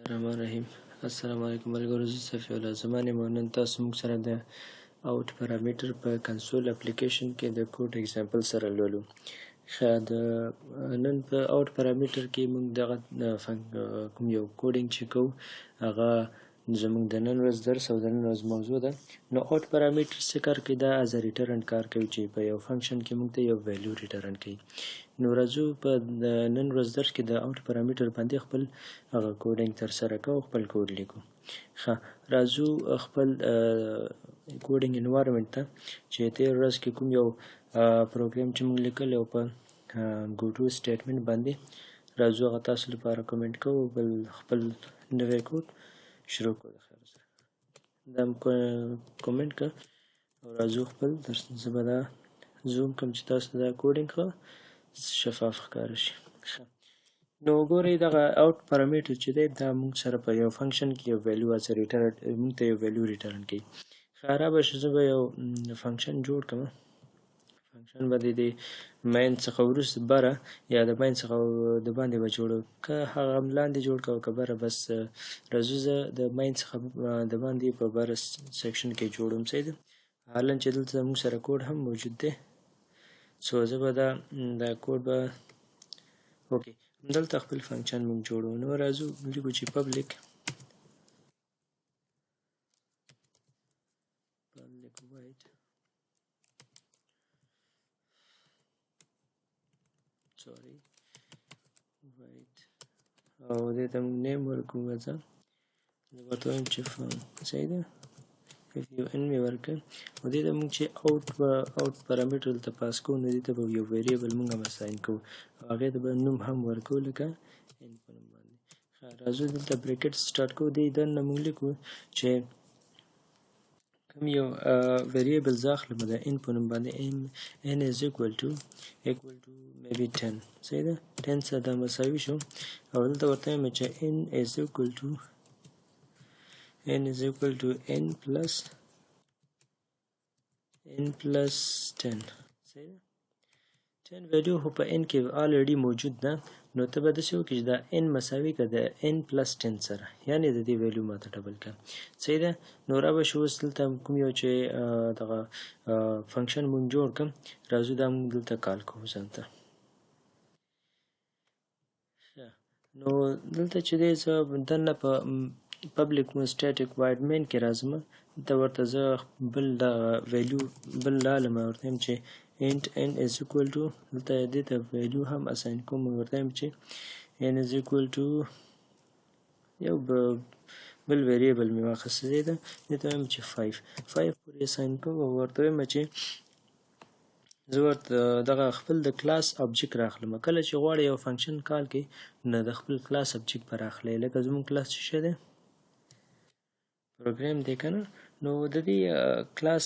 الرحمن الرحیم. السلام علیکم ملګرو، زه صفی الله زمان یم او نن تاسو موږ سره د اوټ پارامیټر په کنسول اپلیکیشن کې د کوډ اگزامپل سره لولو. ښه، د نن په اوټ پارامیټر کې موږ دغه کوم یو کوډینګ چې کوو هغه زموږ د نن ورځ درس او د نن ورځ موضوع ده. نو اوټ پارامیټر څه کار کوي؟ دا از ریټرن کار کوي چې په یو فنکشن کې موږ ته یو ویلیو ریټرن کوي. نو راځو په نن ورځ درس کې د اوټ پارامیټر باندې خپل هغه کوډینګ ترسره کوو، خپل کوډ لیکو. ښه، راځو خپل کوډینګ انوایرمنټ ته چې تېره ورځ کې کوم یو پروګرام چې موږ لیکلی او په ګوټو سټیټمنټ باندې راځو هغه تاسو لپاره کومنټ کوو، بل خپل نوی کوډ شروع کړو. د خیر سره دا کومنټ کړه او راځو خپل درس زه به دا زوم کوم چې تاسو دا کوډینګ ښه شفاف ښکاره شي. ښه، نو ګورئ دغه اوټ پارامیټر چې دی دا موږ سره په یو فنکشن کې یو ویلیو از ریټرن موږ ته یو ویلیو ریټرن کوي. ښه، رابه زه به یو فنکشن جوړ کړم. فنکشن به د مین څخه وروسته بره یا د مین څخه د باندې به جوړو، که هغه هم لاندې جوړ کړو که بره. بس راځو زه د مین څخه د باندې په بره سیکشن کې جوړوم. صحیح ده؟ حالا چې دلته موږ سره کوډ هم موجود دی. سو زه به دا کوډ به اوکې دلته خپل فنکشن موږ جوړو. نو راځو لیکو چې پبلیک وایډ وایډ او دې ته موږ نیم ورکوو. زه ورته وایم چې صحیح ده یو ان مې ورکړ او دې ته موږ چې اوټ پارامیټر دلته پاس کوو نو دې ته به یو ویریبل موږ هم اساین کوو او هغې ته به نوم هم ورکوو لکه ان په نوم باندې. ښه، راځو دلته بریکټ سټارټ کوو. دې دننه موږ لیکو چې کوم یو ویریبل زه اخلم د ان په نوم باندې ان از equal to maybe 10. صحیح ده؟ 10 سره دا مساوي شو او دلته ورته وایم چې n is equal to n plus 10. صحیح ده؟ 10 ویلیو خو په n کې آلریډي موجود ده، نو ته به داسې وکړې چې دا n مساوي کړه د n پلس 10 سره، یعنې د دې ویلیو ماته ډبل کړه. صحیح ده؟ نو رابه شو اوس دلته کوم یو چې دغه فنکشن مونږ جوړ کړم، راځو دا مونږ دلته کال کوو ځان ته. نو دلته چې دی زه دننه په پبلیک سټیټیک وایډ مین کې راځم. دلته ورته زه بل دغه ویلیو بل رالم، ورته وایم چې انټ n is equal to دلته دې ته ویلیو هم اساین کوم. ورته وایم چې n is equal to یو بل ویریبل مې واخیسته. دې ته وایم چې 5 پورې اساین کوم او ورته وایم چې زه ورته دغه خپل د کلاس ابجیکټ راخلم. کله چې غواړې یو فنکشن کال کړې نو د خپل کلاس ابجیکټ به راخلې، لکه زموږ کلاس چې شی دی پروګرام دی که نه، نو د دې کلاس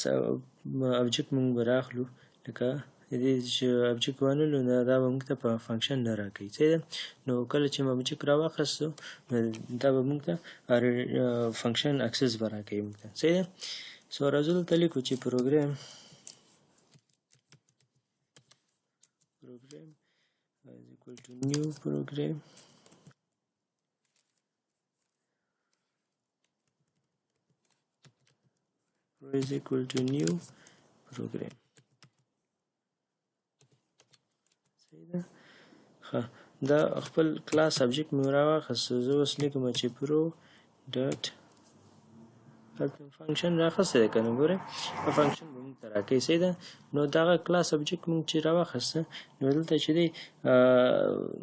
ابجیکټ موږ به راخلو. لکه د دې چې ابجیکټ وانلو نو دا به موږ ته په فنکشن نه راکوي. صحیح ده؟ نو کله چې ابجیکټ راواخیستو نو دا به موږ ته فنکشن اکسس به راکوي موږ ته. صحیح ده؟ سو راځو دلته لیکو چې پروګرام is equal to new program is equal to new program. صحیح ده؟ ښه، دا خپل کلاس ابجیکټ مې راواخیستو. زه اوس لیکم چې پرو ډاټ هلته فنکشن راخیستی دی که نه، ګورئ په فنکشن به موږ ته راکوي. صحیح ده؟ نو دغه کلاس ابجیکټ موږ چې راواخیسته نو دلته چې دی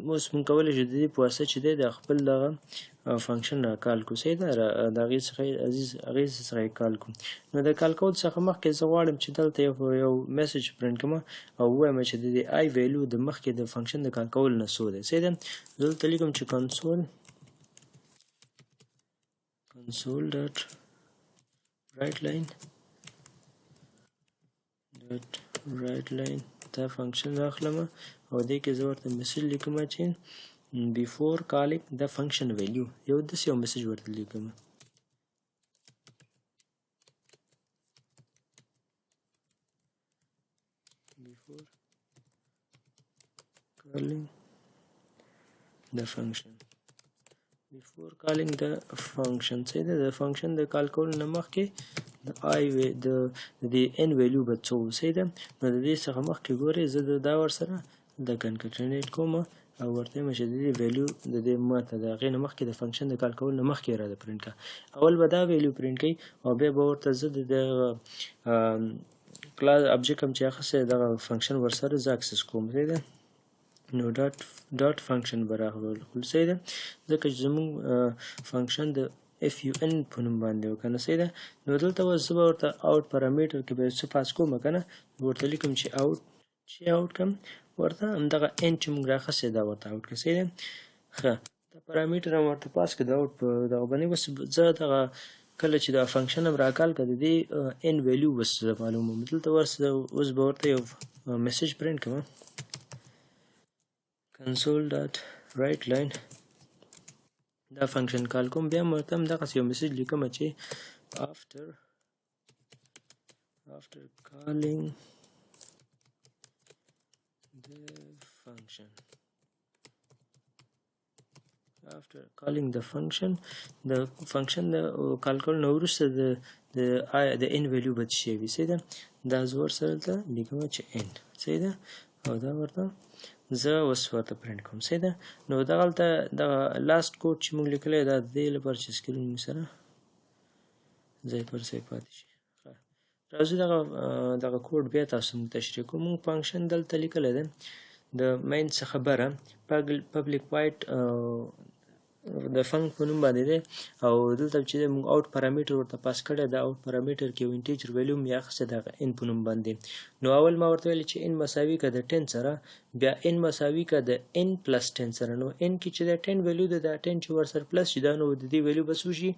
اوس موږ کولی شو د دې په واسطه چې دی د خپل دغه فنکشن را کال کړو. صحیح ده؟ د هغې څخه یې کال کړو. نو د کال کولو څخه مخکې زه غواړم چې دلته یو میسج پرنټ کړم او ووایم چې د دې آی ویلیو د مخکې د فنکشن د کال کولو نه څو دی. صحیح ده؟ زه دلته لیکم چې console ډاټ write line دا فنکشن راخلم او دې کې زه ورته میسج لیکم چې before calling the function value یو داسې یو میسج ورته لیکم. before calling the function before calling the function say that the function the call کول نه مخکې د I د n value به څو say that نو د دې څخه مخکې ګورئ زه دا ورسره د concatenate کوم او ورته یم چې د دې value د دې ماته د هغې نه مخکې د function د call کول نه مخکې را د print کا اول به دا value print کوي او بیا به ورته زه د class object هم چې هغه دغه function ورسره زه access کوم say that نو ډاټ فنکشن به راغلل صحیح ده ځکه چې زموږ فنکشن د fun په نوم باندې وکنه صحیح ده نو دلته اوس زه به ورته اوټ پارامتر کې به څه پاس کوم کنه ورته لیکم چې اوټ کوم ورته همدغه n چې موږ راخسې دا ورته اوټ کړه صحیح ده ښه دا پارامتر هم ورته پاس کړه د اوټ په دغه باندې بس زه دغه کله چې دا فنکشن هم راکال کړه د دې n ویلیو بس معلوموم دلته اوس به ورته یو میسج پرنټ کوم console.writeLine دا فنکشن کال کوم بیا مرته هم دغسې یو میسج لیکم چې after calling the function د فنکشن د کال کول نه وروسته د n ویلیو به څه شی وي صحیح ده دا زه ورسره دلته لیکم چې n صحیح ده او دا ورته زه اوس ورته پرنټ کوم صحیح ده نو دغلته دغه لاست کوډ چې موږ لیکلی دا د دې لپاره چې سکرین موږ سره ځای پر ځای پاتې شي راځو دغه کوډ بیا تاسو موږ تشریح کوو موږ فنکشن دلته لیکلی دی د مین څخه بره پبلیک وایډ د فنک په نوم باندې دی او دلته چې دی موږ اوټ پارامتر ورته پاس کړی دا اوټ پارامتر کې یو انټیجر ویلیو مې اخیستی د هغه n په نوم باندې نو اول ما ورته ویل چې n مساوي که د 10 سره بیا n مساوي که د n پلس 10 سره نو n کې چې د 10 ویلیو د 10 چې ورسره پلس شي دا نو د دې ویلیو به څو شي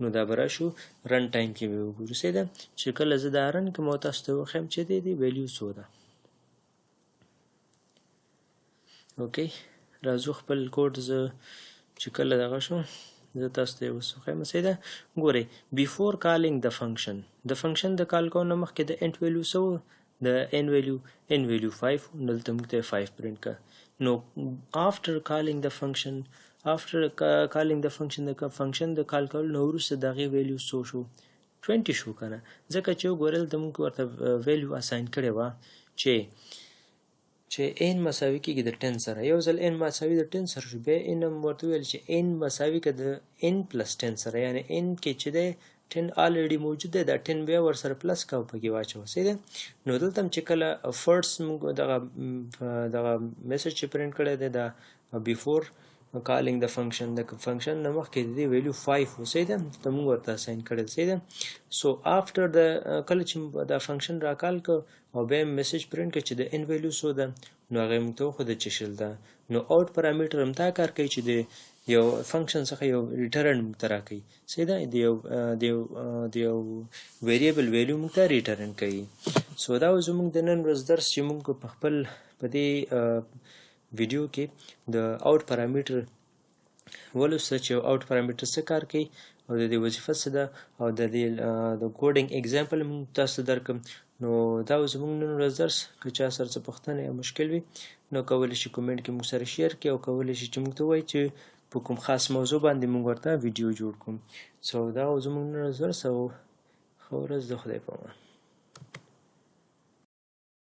نو دا به راشو رن ټایم کې به وګورو صحیح ده چې کله زه دا رن کوم او تاسو ته وښیم چې د دې ویلیو څو ده اوکې راځو خپل کوډ زه چې کله دغه شو زه تاسو ته اوس وښیم صحیح ده ګورئ before calling the function د فنکشن د کال کولو نه مخکې د int ویلیو څه و د n ویلیو 5 دلته موږ ته 5 پرنټ کړه نو after calling the function د فنکشن د کال کولو نه وروسته د هغې ویلیو څو شو 20 شو که نه ځکه چې وګورئ دلته موږ ورته ویلیو اساین کړې وه چې n مساوي کېږي د 10 سره یو ځل n مساوي د 10 سره شو بیا n هم ورته ویل چې n مساوي که د n پلس 10 سره یعنی n کې چې دی 10 already موجود دی دا 10 بیا ورسره پلس کا او پکې واچوه صحیح ده نو دلته هم چې کله فرست موږ دغه میسج چې پرنټ کړی دی دا before calling the function د فنکشن نه مخکې د دې ویلیو 5 و صحیح ده ته موږ ورته اساین کړی دی صحیح ده سو after کله چې دا فنکشن راکال که او بیا یې میسج پرنټ کړه چې د n ویلیو څو ده نو هغه یې موږ ته وښوده چې شل ده نو اوټ پارامتر هم دا کار کوي چې د یو فنکشن څخه یو ریټرن موږ ته راکوي صحیح ده د یو ویریبل ویلیو موږ ته ریټرن کوي سو دا و زموږ د نن ورځ درس چې موږ په خپل په دې ویډیو کې د اوټ پارامتر ولوسته چې اوټ پارامتر څه کار کوي او د دې وظیفه څه ده او د دې د کوډینګ اگزامپل موږ تاسو ته درکړم نو دا و زموږ نن ورځ درس که چا سره څه پوښتنه یا مشکل وي نو کولی شي کومنټ کې موږ سره شیر کړي او کولی شي چې موږ ته ووایي چې په کوم خاص موضوع باندې موږ ورته ویډیو جوړ کړو سو دا و زموږ نن ورځ درس او ښه ورځ د خدای په امان